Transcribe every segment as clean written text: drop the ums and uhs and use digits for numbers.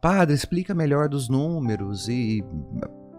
Padre, explica melhor dos números e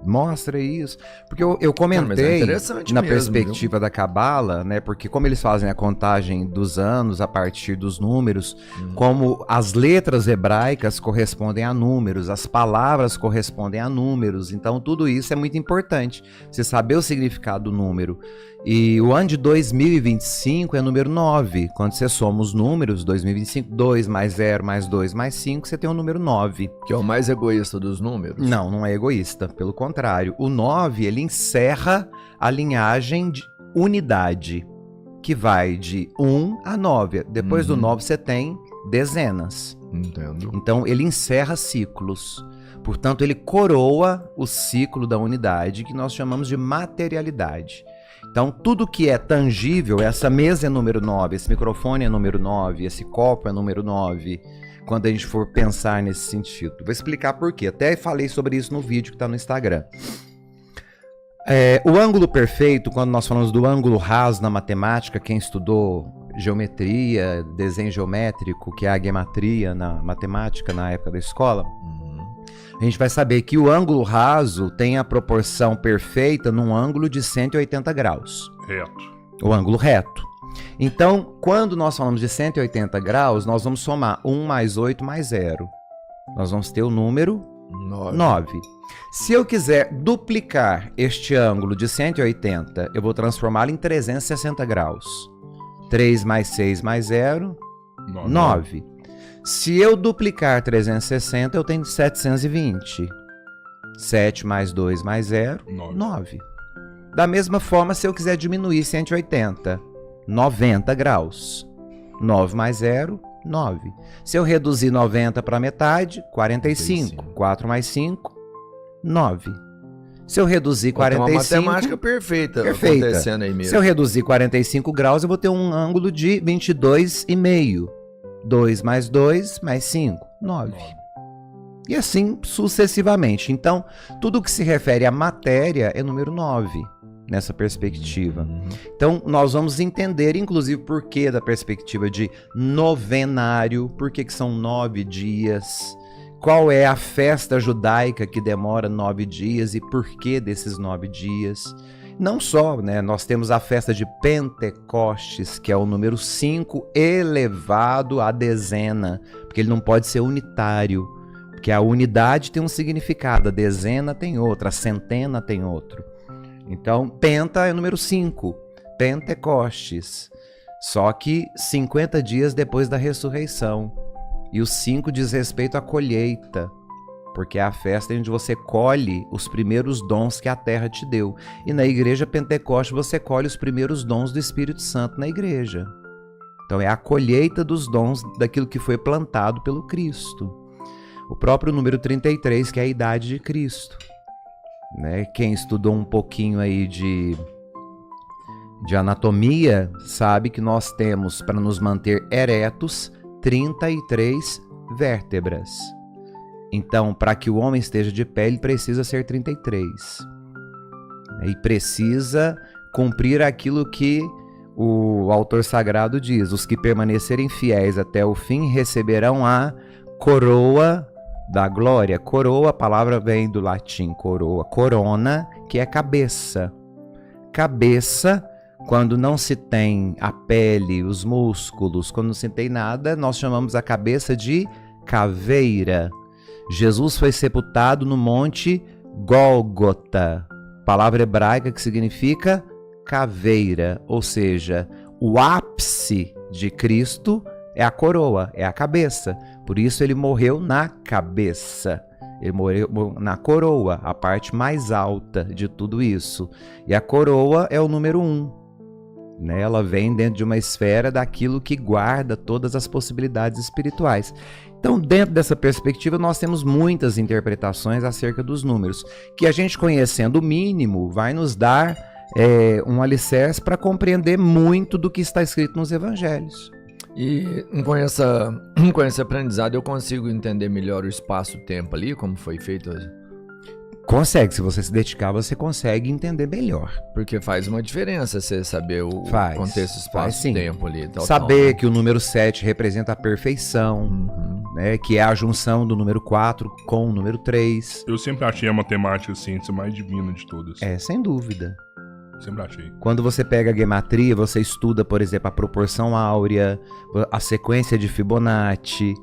mostra isso. Porque eu Mas é comentei interessante na mesmo, perspectiva da Cabala, né? Porque como eles fazem a contagem dos anos a partir dos números, como as letras hebraicas correspondem a números, as palavras correspondem a números. Então tudo isso é muito importante. Você saber o significado do número. E o ano de 2025 é número 9. Quando você soma os números, 2025, 2 mais 0 mais 2 mais 5, você tem o número 9. Que é o mais egoísta dos números. Não, não é egoísta. Pelo contrário, o 9, ele encerra a linhagem de unidade, que vai de 1 a 9. Depois do 9 você tem dezenas. Entendo. Então ele encerra ciclos. Portanto, ele coroa o ciclo da unidade, que nós chamamos de materialidade. Então, tudo que é tangível, essa mesa é número 9, esse microfone é número 9, esse copo é número 9, quando a gente for pensar nesse sentido. Vou explicar por quê. Até falei sobre isso no vídeo que está no Instagram. O ângulo perfeito, quando nós falamos do ângulo raso na matemática, quem estudou geometria, desenho geométrico, que é a gematria na matemática na época da escola, a gente vai saber que o ângulo raso tem a proporção perfeita num ângulo de 180 graus. Reto. O ângulo reto. Então, quando nós falamos de 180 graus, nós vamos somar 1 mais 8 mais 0. Nós vamos ter o número 9. Se eu quiser duplicar este ângulo de 180, eu vou transformá-lo em 360 graus. 3 mais 6 mais 0, 9. Se eu duplicar 360, eu tenho 720. 7 mais 2 mais 0, 9. Da mesma forma, se eu quiser diminuir 180, 90 graus. 9 mais 0, 9. Se eu reduzir 90 para metade, 45. 4 mais 5, 9. Se eu reduzir 45... Tem uma matemática perfeita acontecendo aí mesmo. Se eu reduzir 45 graus, eu vou ter um ângulo de 22,5. 2 mais 2 mais 5, 9. E assim sucessivamente. Então, tudo que se refere à matéria é número 9, nessa perspectiva. Então, nós vamos entender, inclusive, por que da perspectiva de novenário, por que são 9 dias, qual é a festa judaica que demora 9 dias e por que desses 9 dias. Não só, né? Nós temos a festa de Pentecostes, que é o número 5 elevado à dezena, porque ele não pode ser unitário, porque a unidade tem um significado, a dezena tem outro, a centena tem outro. Então, penta é o número 5, Pentecostes, só que 50 dias depois da ressurreição. E o 5 diz respeito à colheita, porque é a festa onde você colhe os primeiros dons que a terra te deu. E na igreja Pentecoste você colhe os primeiros dons do Espírito Santo na igreja. Então é a colheita dos dons daquilo que foi plantado pelo Cristo. O próprio número 33, que é a idade de Cristo. Né? Quem estudou um pouquinho aí de anatomia sabe que nós temos, para nos manter eretos, 33 vértebras. Então, para que o homem esteja de pé, ele precisa ser 33. E precisa cumprir aquilo que o autor sagrado diz: os que permanecerem fiéis até o fim receberão a coroa da glória. Coroa, a palavra vem do latim coroa, corona, que é cabeça. Cabeça, quando não se tem a pele, os músculos, quando não se tem nada, nós chamamos a cabeça de caveira. Jesus foi sepultado no monte Gólgota, palavra hebraica que significa caveira, ou seja, o ápice de Cristo é a coroa, é a cabeça. Por isso ele morreu na cabeça, ele morreu na coroa, a parte mais alta de tudo isso. E a coroa é o número 1. Né? Ela vem dentro de uma esfera daquilo que guarda todas as possibilidades espirituais. Então, dentro dessa perspectiva, nós temos muitas interpretações acerca dos números, que a gente conhecendo o mínimo vai nos dar um alicerce para compreender muito do que está escrito nos evangelhos. E com esse aprendizado eu consigo entender melhor o espaço-tempo ali, como foi feito? Consegue, se você se dedicar, você consegue entender melhor. Porque faz uma diferença você saber o contexto, espaço e tempo ali. Saber que o número 7 representa a perfeição, né, que é a junção do número 4 com o número 3. Eu sempre achei a matemática a ciência mais divina de todas. Sem dúvida. Sempre achei. Quando você pega a gematria, você estuda, por exemplo, a proporção áurea, a sequência de Fibonacci,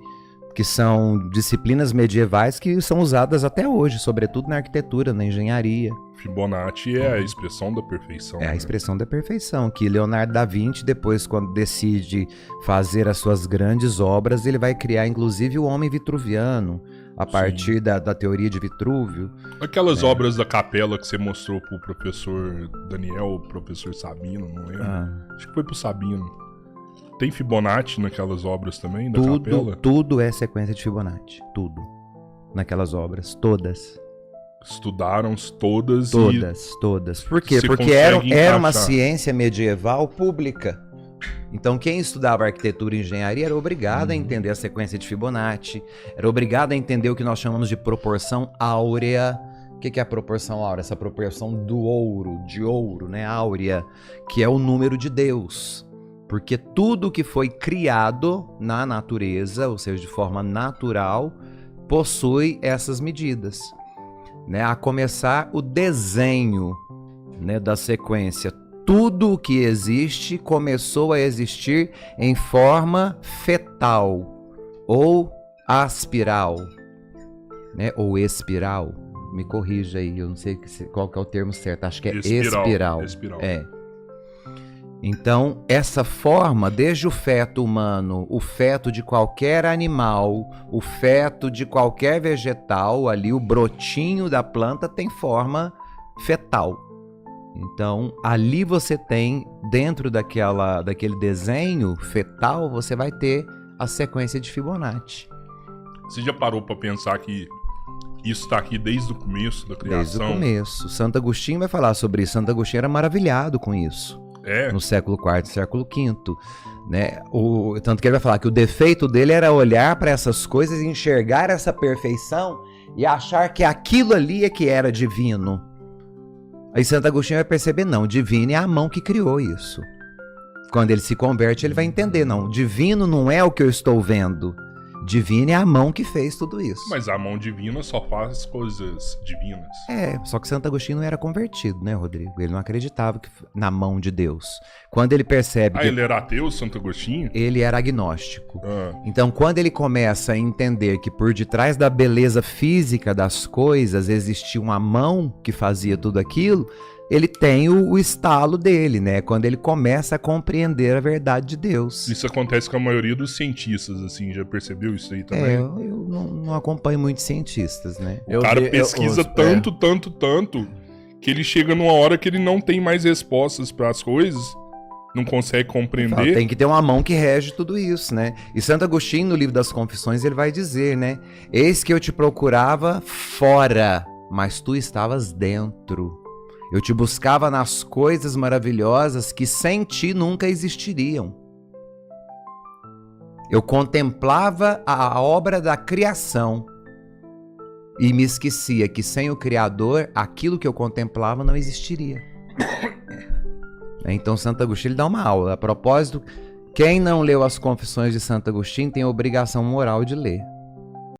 que são disciplinas medievais que são usadas até hoje, sobretudo na arquitetura, na engenharia. Fibonacci é a expressão da perfeição. É a expressão da perfeição, que Leonardo da Vinci, depois, quando decide fazer as suas grandes obras, ele vai criar, inclusive, o homem vitruviano, a partir da teoria de Vitrúvio. Aquelas obras da capela que você mostrou pro professor Daniel, professor Sabino, não lembro. Acho que foi pro Sabino. Tem Fibonacci naquelas obras também, da capela? Tudo é sequência de Fibonacci. Tudo. Naquelas obras. Todas. Estudaram todas. Todas. Por quê? Porque era uma ciência medieval pública. Então, quem estudava arquitetura e engenharia era obrigado a entender a sequência de Fibonacci. Era obrigado a entender o que nós chamamos de proporção áurea. O que é a proporção áurea? Essa proporção do ouro, de ouro, né? Áurea, que é o número de Deus. Porque tudo que foi criado na natureza, ou seja, de forma natural, possui essas medidas. Né? A começar o desenho, né, da sequência. Tudo o que existe começou a existir em forma fetal ou aspiral, né? Ou espiral. Me corrija aí, eu não sei qual que é o termo certo. Acho que é espiral. Então, essa forma, desde o feto humano, o feto de qualquer animal, o feto de qualquer vegetal, ali o brotinho da planta tem forma fetal. Então, ali você tem, dentro daquele desenho fetal, você vai ter a sequência de Fibonacci. Você já parou para pensar que isso está aqui desde o começo da criação? Desde o começo. Santo Agostinho vai falar sobre isso. Santo Agostinho era maravilhado com isso. No século IV e século V, né? Tanto que ele vai falar que o defeito dele era olhar para essas coisas e enxergar essa perfeição e achar que aquilo ali é que era divino. Aí Santo Agostinho vai perceber, não, divino é a mão que criou isso. Quando ele se converte, ele vai entender, não, divino não é o que eu estou vendo. Divina é a mão que fez tudo isso. Mas a mão divina só faz coisas divinas. Só que Santo Agostinho não era convertido, né, Rodrigo? Ele não acreditava na mão de Deus. Quando ele percebe que... ele era ateu, Santo Agostinho? Ele era agnóstico. Então, quando ele começa a entender que por detrás da beleza física das coisas existia uma mão que fazia tudo aquilo, ele tem o estalo dele, né? Quando ele começa a compreender a verdade de Deus. Isso acontece com a maioria dos cientistas, assim, já percebeu isso aí também? Eu não acompanho muitos cientistas, né? O cara pesquisa tanto, que ele chega numa hora que ele não tem mais respostas para as coisas, não consegue compreender. Tem que ter uma mão que rege tudo isso, né? E Santo Agostinho, no livro das Confissões, ele vai dizer, né? Eis que eu te procurava fora, mas tu estavas dentro. Eu te buscava nas coisas maravilhosas que sem ti nunca existiriam. Eu contemplava a obra da criação e me esquecia que sem o Criador, aquilo que eu contemplava não existiria. Então Santo Agostinho ele dá uma aula. A propósito, quem não leu as Confissões de Santo Agostinho tem a obrigação moral de ler.